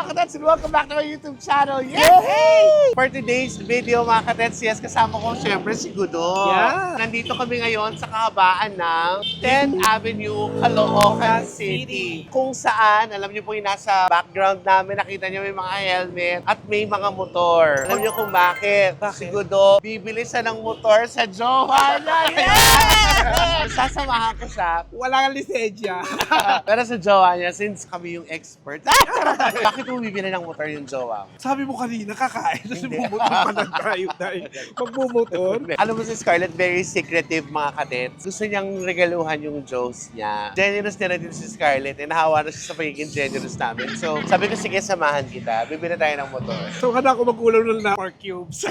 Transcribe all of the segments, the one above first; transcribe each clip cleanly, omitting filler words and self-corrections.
mga katets, and welcome back to my YouTube channel. Yay! For today's video mga katets, yes, kasama ko syempre si Gudo. Yeah. Nandito kami ngayon sa kahabaan ng 10th Avenue, Caloocan City. Kung saan, alam niyo po yung nasa background namin, nakita niyo may mga helmet at may mga motor. Alam niyo kung bakit? Si Gudo, bibili siya ng motor sa jowa niya. Yeah! Sasamahan ko siya. Wala kang lisensya. Pero sa jowa niya, since kami yung expert, bakit mo bibili ng motor yung jowa? Sabi mo kanina, kakain. Tapos Hindi. bumumotor pa lang tayo dahil magbumotor. Alam mo si Scarlett, very secretive mga kadets. Gusto niyang regaluhan yung Joes niya. Generous na dito si Scarlett. And nahawa na siya sa pagiging generous namin. So, sabi ko, sige, samahan kita. Bibili tayo ng motor. So, kada ako magkulang na park cubes.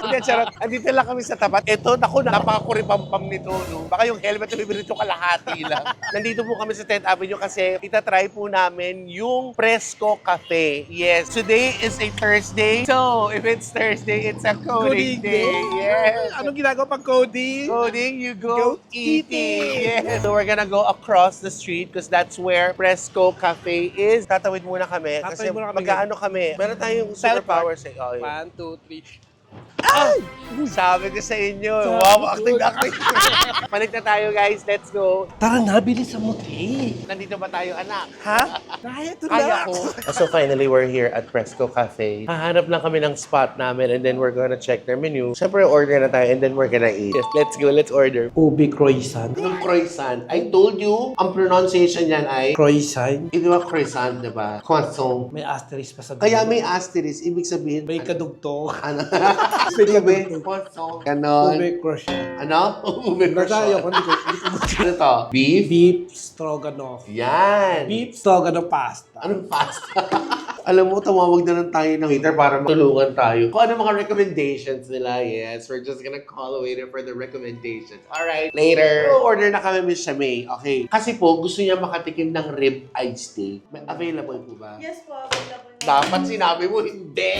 Hindi, charot. Andito lang kami sa tapat. Ito, naku, napakakuripampam nito, no? Baka yung helmet na bibili ito kalahati lang. Nandito po kami sa 10th Avenue kasi itatry po namin yung Fresco Cafe. Yes, today is a Thursday. So, if it's Thursday, it's a coding day. Yes. Anong ginagawa pag coding? Coding, you go Go eating. eating. Yes. So we're gonna go across the street because that's where Fresco Cafe is. Tatawid muna kami kasi Tatawid muna kami. magkaano kami. Meron tayong superpowers eh. Oh, yeah. 1, 2, 3. Sabi ko sa inyo, Sabi wow, ko. acting. Palit na tayo guys, let's go. Tara na, bilis sa motel. Nandito ba tayo anak? Ha? Kaya ito Kaya na. ko. So finally, we're here at Fresco Cafe. Hahanap lang kami ng spot namin and then we're gonna check their menu. Siyempre, order na tayo and then we're gonna eat. Yes, let's go, let's order. Ube croissant. Yung croissant, I told you, ang pronunciation yan ay, Croissant. hindi ba croissant, diba? Croissant. May asterisk pa sa Kaya may asterisk, ibig sabihin, May kadugtong. ano? May Ube, kadugtong. croissant. Ganon. Ube croissant. Ano? Ube Natayo ko, croissant. Ano to? Beef? Beef stroganoff. Yan. Beef stroganoff pasta. Anong pasta? Alam mo, tumawag na lang tayo ng waiter para matulungan tayo. Kung ano mga recommendations nila, yes. We're just gonna call a waiter for the recommendations. Alright, later. So, order na kami, Miss Shamay. Okay. Kasi po, gusto niya makatikim ng rib eye steak. May available po ba? Yes po, available na. Dapat sinabi mo, hindi.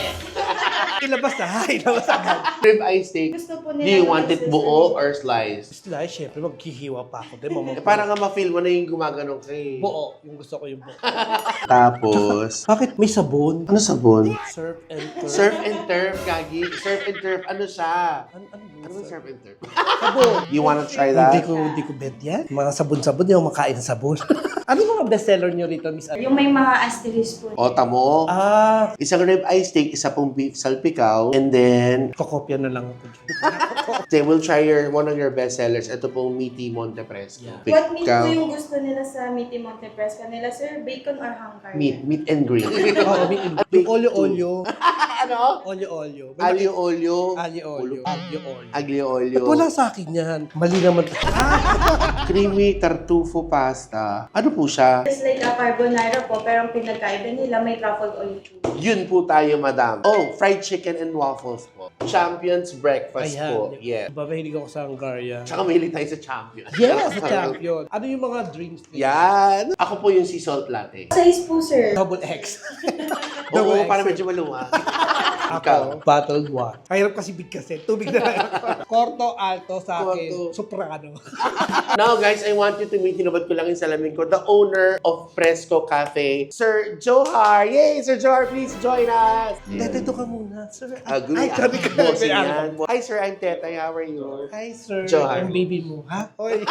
Ilabas na, ilabas agad. Rib eye steak. Gusto po Do nila. you want it buo or slice? Dahil syempre maghihiwa pa ako. Eh, para nga ma-feel mo na yung gumaganong kay. buo. Yung gusto ko yung buo. Tapos, Bakit may sabon? ano sabon? Surf and turf. Surf and turf, Gagi. Surf and turf, ano siya? Ano Ano yung surf and turf? Sabon. You wanna try that? Hindi ko bet yan. Mga sabon-sabon, yung makain ng sabon. Ano yung mga bestseller nyo rito, Miss Ari? Yung may mga asterisk po. O, tamo. Isang rib eye steak, isa pong beef salpikaw, and then, Kokopya na lang ako. they will try one of your best sellers. Ito pong Meaty Monte Fresco. Yeah. What meat Ikaw. po yung gusto nila sa Meaty Monte Fresco nila, sir? Bacon or hangkar? Meat and green. Oo, yung olio-olio. Ano? Olio-olio. Alio olio. Alio-olio. Alio-olio. Aglio olio. Ba't wala sa akin yan? Mali naman. Creamy tartufo pasta. Ano po siya? It's like a carbonara po, pero ang pinagkaiba nila may truffle oil po. Yun po tayo, madam. Oh, fried chicken and waffles po. Champion's breakfast po. Yeah. Diba, mahilig ako sa Hungaria. Tsaka mahilig tayo sa champion. Yes, sa champion. Ano yung mga drinks? Yan. Ako po yung sea salt latte. Size po, sir. Double X. Oo, Double para X. medyo maluwa. Ako, bottled water. Hirap kasi bigkasin. Tubig na lang ako. Corto, alto sa akin. Corto. Soprano. Now guys, I want you to meet, hinubad ko lang yung salamin ko, the owner of Fresco Cafe, Sir Johar. Yay! Sir Johar, please join us! Dito ka muna, sir. Agui. Ay, sabi ka. Bossing May yan. Hi sir, I'm Tetay. How are you? Hi, sir. Johar. Yung baby mo, ha? Oy.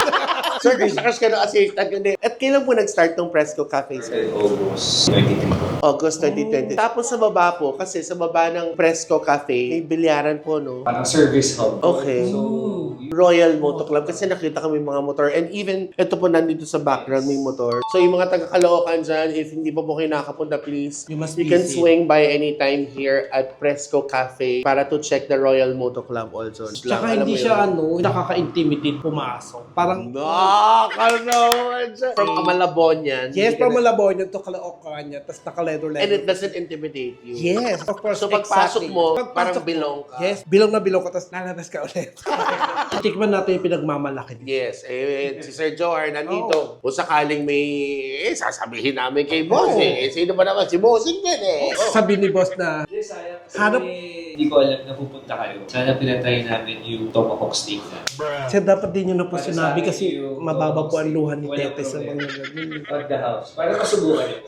Sir, crush ka na assistant ko din. At kailan po nag-start tong Fresco Cafe, sir? August 2020. August 2020. Tapos sa baba po, kasi sa baba ng Fresco Cafe, may bilyaran po, no? Parang service hub. Okay. So, Royal Moto Club kasi nakita kami mga motor and even ito po nandito sa background may motor. So yung mga taga Caloocan dyan, if hindi pa po kayo nakakapunta, please, You must you can visit. swing by anytime here at Fresco Cafe para to check the Royal Moto Club also. Tsaka hindi siya, nakaka-intimidate pumasok. Parang, Nakakalawan siya. From Amalabon yan. yes, Hindi ka from na- Malabon yun to Caloocan niya, tapos naka-leather-leather. And it doesn't intimidate you. Yes, of course. So pagpasok exactly. mo, Pagpasok parang mo, bilong ka. Yes, bilong ka, tapos lalabas ka ulit. Tikman natin yung pinagmamalaki. Yes, si Sir Johar nandito. Kung sakaling may sasabihin namin kay Boss sino ba naman? Si Bossing din Sabi ni boss na, Hindi, sayang kasi Hanap- hindi ko alam na pupunta kayo. Sana pinatry namin yung tomahawk steak na. sir, dapat din yun na po Para sinabi sa akin, kasi yung mababa po ang tomahawk luha ni steak, Tete sa walang mga problema. ganun. On the house. Para masubukan niyo.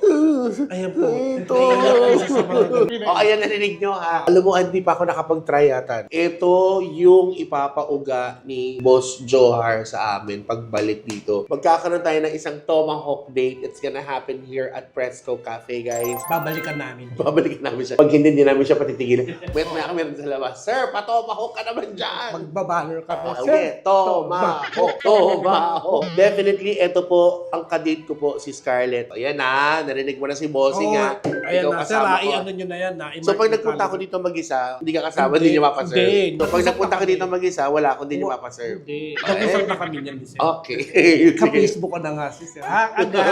Ayan po. Ito. Naiiyak isa sa mga ganun. O, ayan, narinig nyo ha. Alam mo, hindi pa ako nakapag-try yata. Ito yung ipapauga ni Boss Johar sa amin pagbalik dito. Magkakaroon tayo ng isang tomahawk date. It's gonna happen here at Fresco Cafe, guys. Babalikan namin. Babalikan namin siya. Pag hindi namin siya patitigilan. Wait na kami sa labas. Sir, patomahawk ka naman dyan. Magbabanner ka po. Okay, tomahawk. Definitely, ito po, ang kadate ko po, si Scarlett. Ayan na, narinig mo na si Bossing ha. Ayan Ikaw na, sir, kasama ko. ano nyo na yan. So pag nagpunta ako dito mag-isa, hindi ka kasama, hindi niyo mapaserve. Hindi. So pag nagpunta ka dito mag-isa, wala akong hindi niyo mapaserve. Hindi. Nag-usap na kami niyan, sir. Okay. Ka-Facebook ko na nga si sir. Ha? Agad.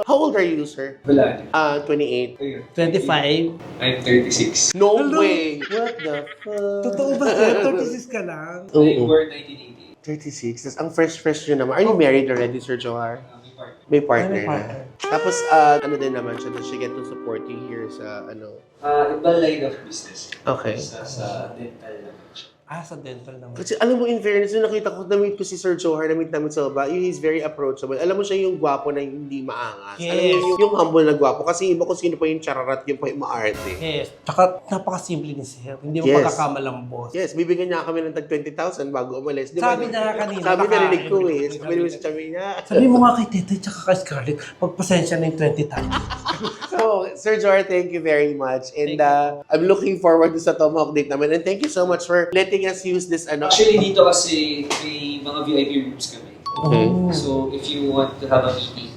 How old are you, sir? Wala. 28. Ayun. 25. I'm 36. No Hello? way! What the fuck? Totoo ba, sir? 36 ka lang? I'm Oo. born 1980. 36. Tas ang fresh nyo naman. Are you married already, Sir Johar? May partner. May partner May partner. na. Tapos, ano din naman siya, does she get to support you here sa, Iba line of business. Okay. Sa dental naman siya. Sa dental naman. Kasi alam mo, in fairness, nung nakita ko, na-meet ko si Sir Johar, na-meet namin sa baba, he's very approachable. Alam mo siya yung gwapo na hindi maangas. Yes. Alam mo yung humble na gwapo. Kasi iba kung sino pa yung chararat, yung pa yung maarte. Yes. Tsaka napakasimple ni sir. Hindi mo Yes. pagkakamalang boss. Yes, bibigyan niya kami ng tag 20,000 bago umalis. Di ba? Sabi niya kanina, Sabi baka- narinig ko Sabi niya sa chami niya. Sabi mo nga kay Tete tsaka kay Scarlett, pagpasensya na yung 20 times. So, Sir Johar, thank you very much. And I'm looking forward to sa Tomahawk date namin. And thank you so much for letting us use this Actually, dito kasi may mga VIP rooms kami. Okay. So, if you want to have a meeting,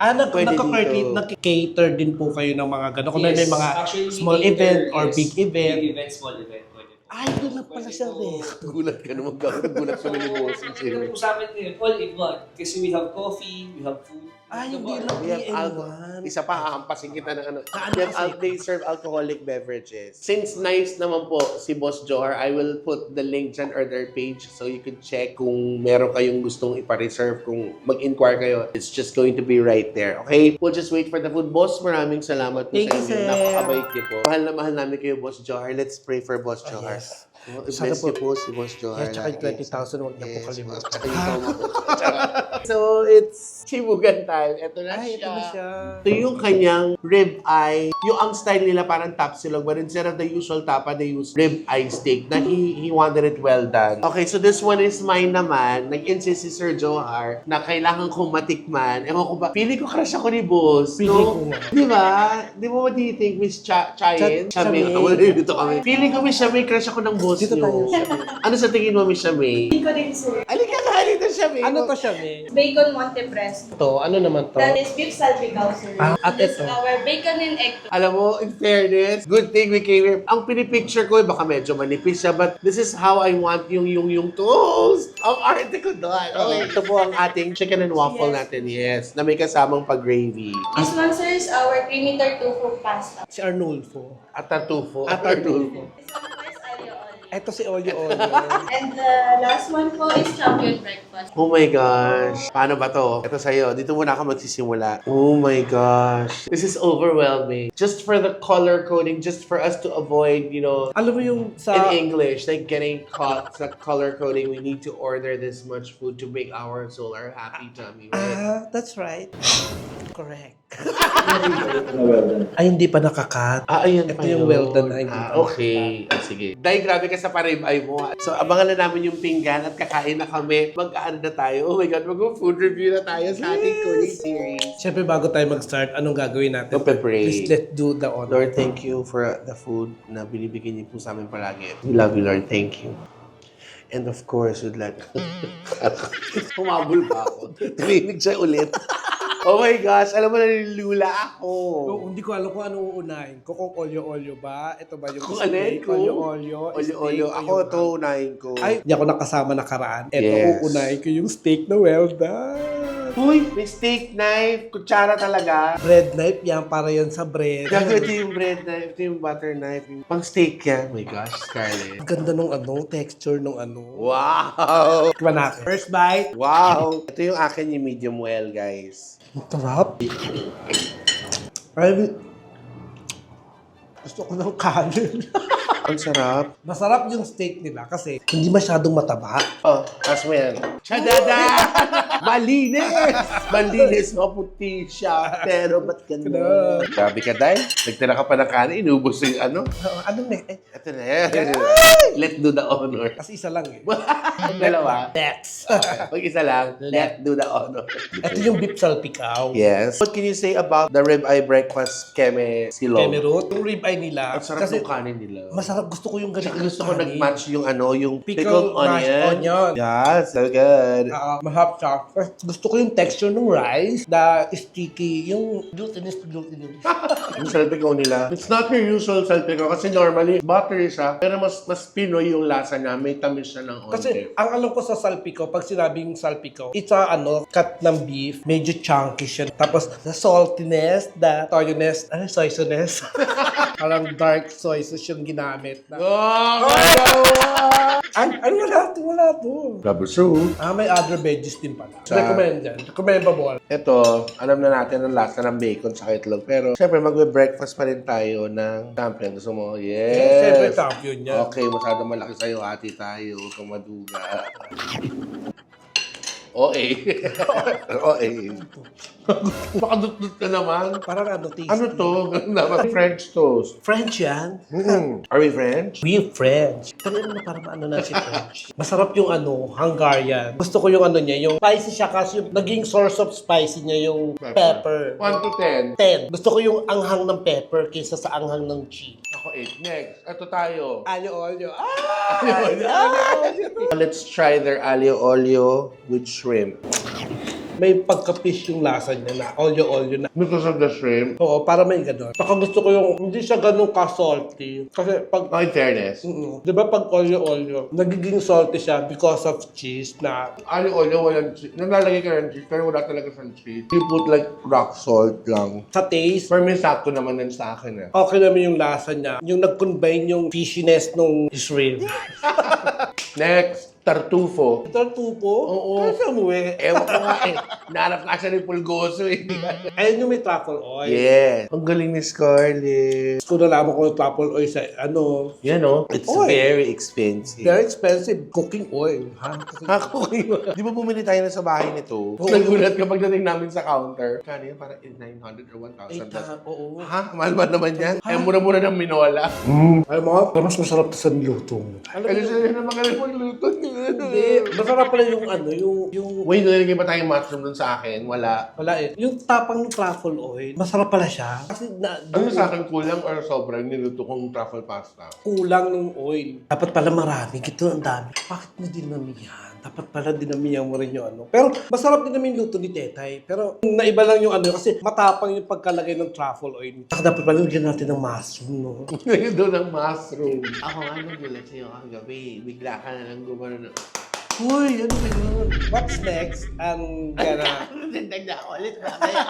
Pwede dito. Nag-cater din po kayo ng mga gano'n. Kung may Yes. mga Actually, small we event cater, or yes. big event. Big event, small event. Pwede po. Ay, doon lang pala siya rin. Gulat ka naman. Gulat kami ni Bossing. Ito po sa amin ngayon, all in one. Kasi we have coffee, we have food. Ay, we have hindi bar. lang. We have PN1. Isa pa, hahampasin kita ng ano. Ano They have kasi? they serve alcoholic beverages. Since nice naman po si Boss Johar, I will put the link dyan or their page so you can check kung meron kayong gustong ipa-reserve, kung mag-inquire kayo. It's just going to be right there. Okay? We'll just wait for the food. Boss, maraming salamat po Thank sa you, inyo. sir. Napakabait niyo po. Mahal na mahal namin kayo, Boss Johar. Let's pray for Boss Johar. Yes. Oh, Sana bless po. niyo po si Boss Johar. Yes, tsaka yung 20,000, huwag na po Yes, kalimutan. tsaka yung So, it's Chibugan time. Ito na Ay, siya. ito na siya. Ito yung kanyang rib eye. Yung ang style nila parang tapsilog, but instead of the usual tapa, they use rib eye steak na he wanted it well done. Okay, so this one is mine naman. Nag-insist si Sir Johar na kailangan kong matikman. Ewan ko ba, feeling ko crush ako ni Boss. Feeling ko nga. Di ba? Di mo what do you think, Miss Chayen? Chamay. Wala dito kami. Feeling ko, Miss Chamay, crush ako ng boss Dito niyo. tayo. Ano sa tingin mo, Miss Chamay? Hindi ko din sir. Alika ka, halika Chamay. Ano to siya, May? Bacon Montebresto. Ito, ano naman to? That is beef salpicao, sir. At This ito? is our bacon and egg. Alam mo, in fairness, good thing we came here. Ang pinipicture ko, baka medyo manipis siya, but this is how I want yung toast. Ang arte ko doon. Okay, ito po ang ating chicken and waffle Yes. natin, yes, na may kasamang pag-gravy. This one, sir, is our creamy tartufo pasta. Si Arnulfo. Atartufo. Atartufo. This one po is aglio olio. Ito si Olio Olio. And the last one po is champion breakfast. Oh my gosh. Paano ba to? Ito sa'yo. Dito muna ako magsisimula. Oh my gosh. This is overwhelming. Just for the color coding, just for us to avoid, Alam mo yung in sa... English, like getting caught sa color coding, we need to order this much food to make our soul our happy tummy, right? That's right. Correct. Well done. Ay, hindi pa nakakat. Ayan Ito pa yung yun. well done na hindi pa okay. Sige. Dahil grabe ka sa paribay mo. So, abangan na namin yung pinggan at kakain na kami. Mag-ano na tayo. Oh my God, mag-food review na tayo sa ating cooking series. Siyempre, bago tayo mag-start, anong gagawin natin? Magpe-pray. Please, let's do the honor. Lord, thank you for the food na binibigyan niyo po sa amin palagi. We love you, Lord. Thank you. And of course, we'd like... Humabol ba ako? Tumimig siya ulit. Oh my gosh, alam mo, nalilula ako. Hindi ko alam kung ano uunahin ko. Kung olyo-olyo ba? Ito ba yung Kung ano yun? steak? Olyo-olyo? Olyo-olyo. steak, Ako, yung- ito unahin ko. Ay, hindi ako nakasama nakaraan. Ito, Yes. uunahin ko yung steak na well done. Uy, may steak knife, kutsara talaga. Bread knife yan, para yan sa bread. Gago, ito yung bread knife, ito yung butter knife. Pang steak yan. Oh my gosh, Scarlett. Ang ganda nung texture nung Wow! Tikman natin. First bite. Wow! Ito yung akin yung medium well, guys. Ang sarap. Ay, gusto ko ng kanin. Ang sarap. Masarap yung steak nila kasi hindi masyadong mataba. Oh, tas mo yan. Chadada! Malinis! Malinis, maputi siya. Pero ba't ganun? Sabi ka, Day. Nagtira ka pa ng kanin, inubos yung ano. Ano na Ito na yan. Let's do the honor. Kasi isa lang eh. Ang dalawa. Next. Pag isa lang, let's do the honor. Ito yung beef salpikaw. Yes. What can you say about the ribeye breakfast keme silog? Kemerut. Yung ribeye nila. Ang sarap ng kanin nila. Masarap. Gusto ko yung ganito. Tsaka gusto ko nag-match yung ano, yung Pickled pickled mashed onion. Yes, so good. Mahap siya. Gusto ko yung texture ng rice na sticky. Yung glutinous. Yung salpikaw nila. It's not your usual salpikaw kasi normally buttery siya, pero mas Pinoy yung lasa niya. May tamis siya ng onte. Kasi ang alam ko sa salpikaw, pag sinabing salpikaw, it's a cut ng beef, medyo chunky siya. Tapos the saltiness, the toyoness, soy-soness. Parang dark soy sauce yung ginamit. Oh! Wala to. Rubber soup. May other veggies din pala. Sa- Recommend yan. Recommendable. Ito, alam na natin ang lasa ng bacon sa itlog. Pero, syempre, magbe-breakfast pa rin tayo ng champion. Gusto mo? Siyempre, Yes! champion yan. Okay, masyadong malaki sa'yo. Hati tayo. Kung maduga. OA. OA. Makadut-dut ka naman. Parang tasty. Ano to? Ganun naman. French toast. French yan? Are we French? We French. Pero na parang na si French. Masarap yung Hungarian. Gusto ko yung niya, yung spicy siya kasi yung naging source of spicy niya yung pepper. 1 to 10. 10. Gusto ko yung anghang ng pepper kaysa sa anghang ng cheese. Ako 8. Next. Ito tayo. Alyo olyo. Let's try their aglio olio with shrimp. May pagka-fish yung lasa niya na olyo-olyo na. Because of the shrimp. Oo, para may gano'n. Saka gusto ko yung hindi siya ganun ka-salty. Kasi pag In fairness. di ba pag olyo-olyo, nagiging salty siya because of cheese na Aglio olio, walang cheese. Nalalagay ka ng cheese, pero wala talaga sa cheese. You put like rock salt lang. sa taste, For me, sakto naman din sa akin. okay naman yung lasa niya. Yung nag-combine yung fishiness nung shrimp. Next, tartufo. Tartufo? Oo. Kasi umuwi. Ewan ko nga eh. Nahanap nga siya ni Pulgoso eh. Ayun yung may truffle oil. Yes. Ang galing ni Scarlett. Kung nalaman ko yung truffle oil sa Yan oh. It's Oil. very expensive. very expensive cooking oil. Ha? Ako yun. Di ba bumili tayo na sa bahay nito? Nagulat kapag dating namin sa counter. Kano yun? Parang 900 or 1,000. Oo. Ha? Mahal naman yan? Eh, mura-mura ng minola. Ay mo, mas masarap to sa niluto mo. Kasi sila na mga magluto niya. Hindi. Masarap pala yung yung Wait, nalagay pa tayong mushroom dun sa akin. Wala. wala eh. Yung tapang ng truffle oil, masarap pala siya. Kasi Ano sa akin kulang or sobrang niluto kong truffle pasta? kulang ng oil. Dapat pala marami. Ito ang dami. Bakit mo dinamihan? Dapat pala dinamihan mo rin yung Pero masarap din namin yung luto ni Tetay. Pero naiba lang yung kasi matapang yung pagkalagay ng truffle oil. Saka dapat pala lagyan natin ng mushroom, no? Ngayon doon ang mushroom. Ako nga nagulat sa'yo kagabi. Bigla ka na lang gumano na. Uy, ano ba yun? What's next? Ang gana... Nagdag na ako ulit mamaya.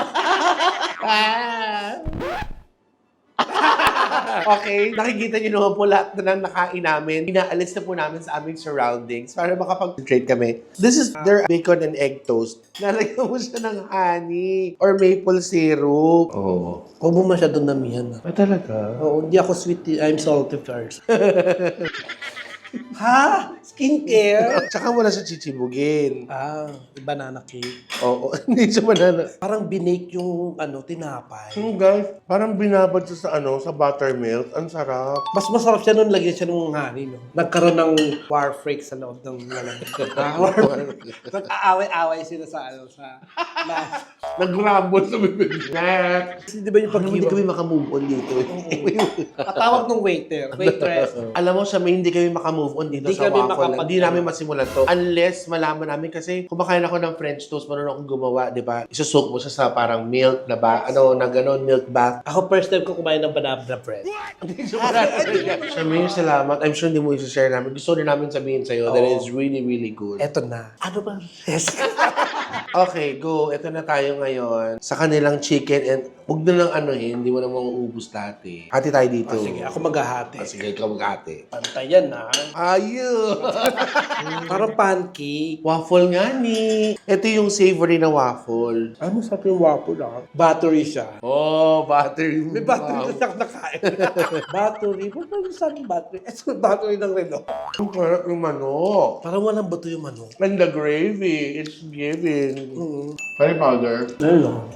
Okay, nakikita niyo naman po lahat na ng nakain namin. Inaalis na po namin sa aming surroundings para makapag-trade kami. This is their bacon and egg toast. Nalagyan mo siya ng honey or maple syrup. Oo. Huwag mo masyadong damihan. Ay, talaga? Oo, hindi ako sweet. I'm salty first. Ha? Skincare? Tsaka wala sa chichibugin. Banana cake. Oo, hindi siya banana. Parang binake yung tinapay. Guys, parang binabad siya sa buttermilk. Ang sarap. Mas masarap siya nung lagyan siya ng honey, no? Nagkaroon ng war freak sa loob ng Nag-aaway-aaway sila sa last. Nag-rumble sa bibig. Next! Kasi di ba yung Hindi kami makamove on dito. Katawag ng waiter, waitress. Alam mo, sa main, hindi kami makamove on dito Hindi sa kami waffle. Hindi namin masimulan to. Unless malaman namin kasi kumakain ako ng French toast, marunong akong gumawa, di ba? Isusok mo siya sa parang milk na ba? Na gano'n, milk bath. Ako first time ko kumain ng banana bread. Hindi siya marunong. Shamir, salamat. I'm sure hindi mo isa-share namin. Gusto rin namin sabihin sa'yo that it's really, really good. Eto na. Ano ba? Yes. Okay, go. Ito na tayo ngayon sa kanilang chicken and huwag na lang anuhin, hindi mo na mauubos lahat eh. Hati tayo dito. Sige, ako maghahati. Sige, ikaw mag-hati. Pantayan na. Ayun! Parang pancake. Waffle nga ni. Ito yung savory na waffle. Ano sabi yung waffle lang? Battery siya. Oh, battery. May battery na siya nakain. Battery? Ba't ba yung sabi battery? Ito battery ng relo. Ang parang yung manok. Parang walang bato yung manok. And the gravy, it's giving. Curry powder. Ano?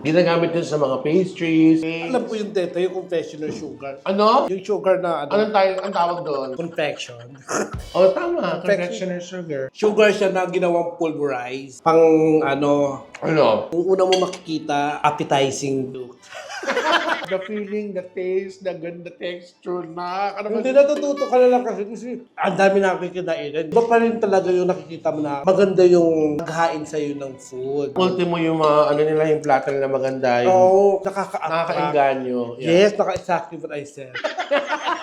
Ginagamit din sa mga pastries. Alam ko yung teta, yung confectioner sugar. Ano? Yung sugar na Anong ang tawag doon? confection. Oh, tama. Confectioner Confectioner sugar. Sugar siya na ginawang pulverized. Pang ano, Ano? yung una mo makikita, appetizing look. The feeling, the taste, the ganda texture na. Hindi natututo ka na lang kasi ang dami nakikitainan. Iba pa rin talaga yung nakikita mo na maganda yung naghain sa'yo ng food. Ultimo yung mga, ano nila, yung platter na maganda. Yung Oo, nakaka-attract. nakakainganyo. Yes, naka-exactly what I said.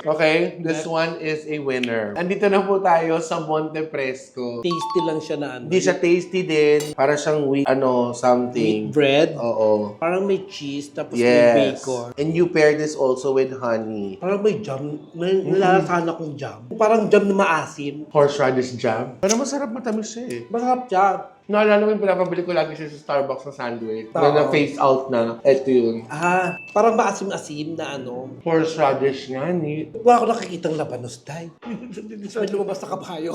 Okay, this one is a winner. Andito na po tayo sa Monte Fresco. Tasty lang siya na ano. Hindi siya tasty din. Para siyang wheat, something. Wheat bread. Oo. Parang may cheese, tapos may Yes. bacon. And you pair this also with honey. Parang may jam. May nilalasahan akong jam. Parang jam na maasim. Horseradish jam. Pero masarap matamis siya eh. Masarap siya. Naalala mo yung pinapabili ko lagi siya sa Starbucks na sandwich. Oo. Na na-face out na. Ito yun. Ah, parang maasim-asim na ano. Horseradish nga ni. Wala ako nakikitang labanos, day. May lumabas na kabayo.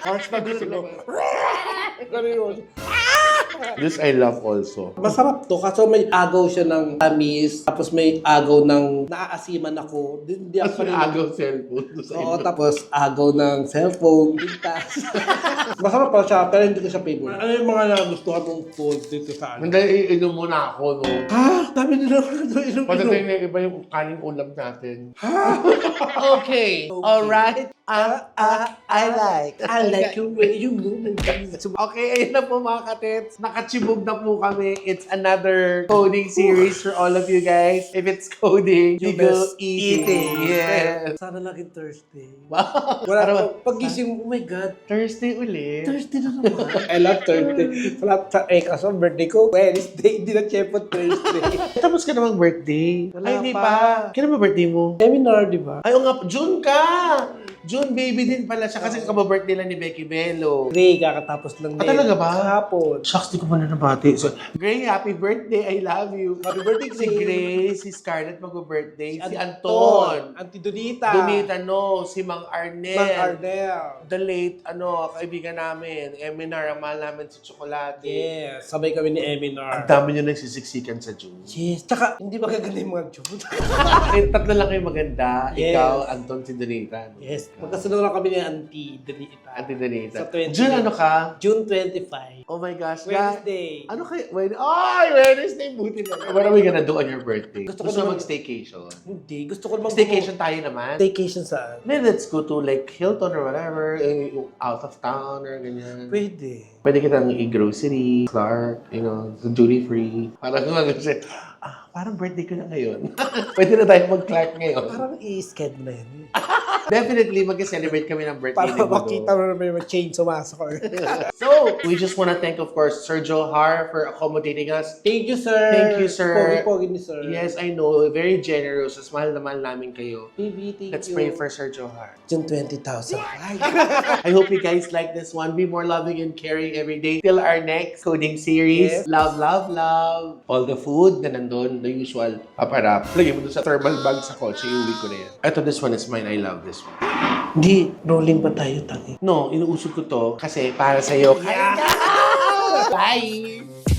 Horseradish lang. Ano yun? This I love also. Masarap to kasi may agaw siya ng tamis, tapos may agaw ng naaasiman ako. Hindi ako Kasi agaw cellphone. Oo, tapos agaw ng cellphone, ligtas. Masarap pa siya, pero hindi ko siya favorite. Ano yung mga nagustuhan mong food dito sa ano? Hindi, inom muna ako, no? Ha? Dami nila ito inom-inom. Pagdating na iba yung kaning ulam natin. Okay. Alright. I like. I like your way you move. Okay, ayun na po mga katits. Nakachibog na po kami. It's another coding series for all of you guys. If it's coding, you go eating. Yes. Sana laging Thursday. Wow. Wala Ano ba? pag-gising, oh my God. Thursday ulit. Thursday na naman. I love Thursday. Kaso birthday ko, Wednesday. Hindi na Chepot Thursday. Tapos ka namang birthday. Wala Ay, hindi pa. pa. Kailan ba birthday mo? Seminar, di ba? Ay, o nga, June ka! June baby din pala siya kasi kababirthday lang ni Becky Bello. Gray, kakatapos lang Ah, talaga ba? Kahapon. Shucks, di ko pa na nabati. So, Gray, happy birthday. I love you. Happy birthday, Si Gray. Gray, si Scarlett mag-birthday, si Anton. Auntie Donita. Donita, no. Si Mang Arnel. Mang Arnel. The late, kaibigan namin. Eminar, ang mahal namin si Chocolate. Yes, sabay kami ni Eminar. Ang dami nyo nagsisiksikan sa June. Yes, tsaka hindi ba gaganda yung mga June? Tatlo lang kayo maganda. Yes. Ikaw, Anton, si Donita. Yes, magkasunod lang kami ni Auntie Donita. Auntie Donita. Sa 20. June, ano ka? June 25. Oh my gosh. Wednesday. Ano kayo? Wednesday. Buti na. What are we gonna do on your birthday? Gusto Gusto ko naman- mag-staycation. Hindi, gusto ko naman Staycation tayo naman. Staycation saan? Maybe let's go to like Hilton or whatever, out of town or ganyan. Pwede. Pwede kitang i-grocery, Clark, duty free. Parang kasi, parang birthday ko na ngayon. Pwede na tayo mag-Clark ngayon. Parang i-schedule na yun. Definitely, mag-celebrate kami ng birthday Para ni Budo. makita mo na may chain sumasok. So, we just want to thank, of course, Sergio Har for accommodating us. Thank you, sir. Thank you, sir. Pogi-pogi ni sir. Yes, I know. Very generous. Mas mahal na mahal namin kayo. Baby, thank Let's you. pray for Sergio Har. June 20,000. I hope you guys like this one. Be more loving and caring every day. Till our next coding series. Yes. Love, love, love. All the food na nandun, the usual paparap. Lagyan mo dun sa thermal bag sa kotse, iuwi ko na yan. Ito, this one is mine. I love this one. Hindi, rolling pa tayo, tangi. No, inuusog ko to kasi para sa'yo. Bye!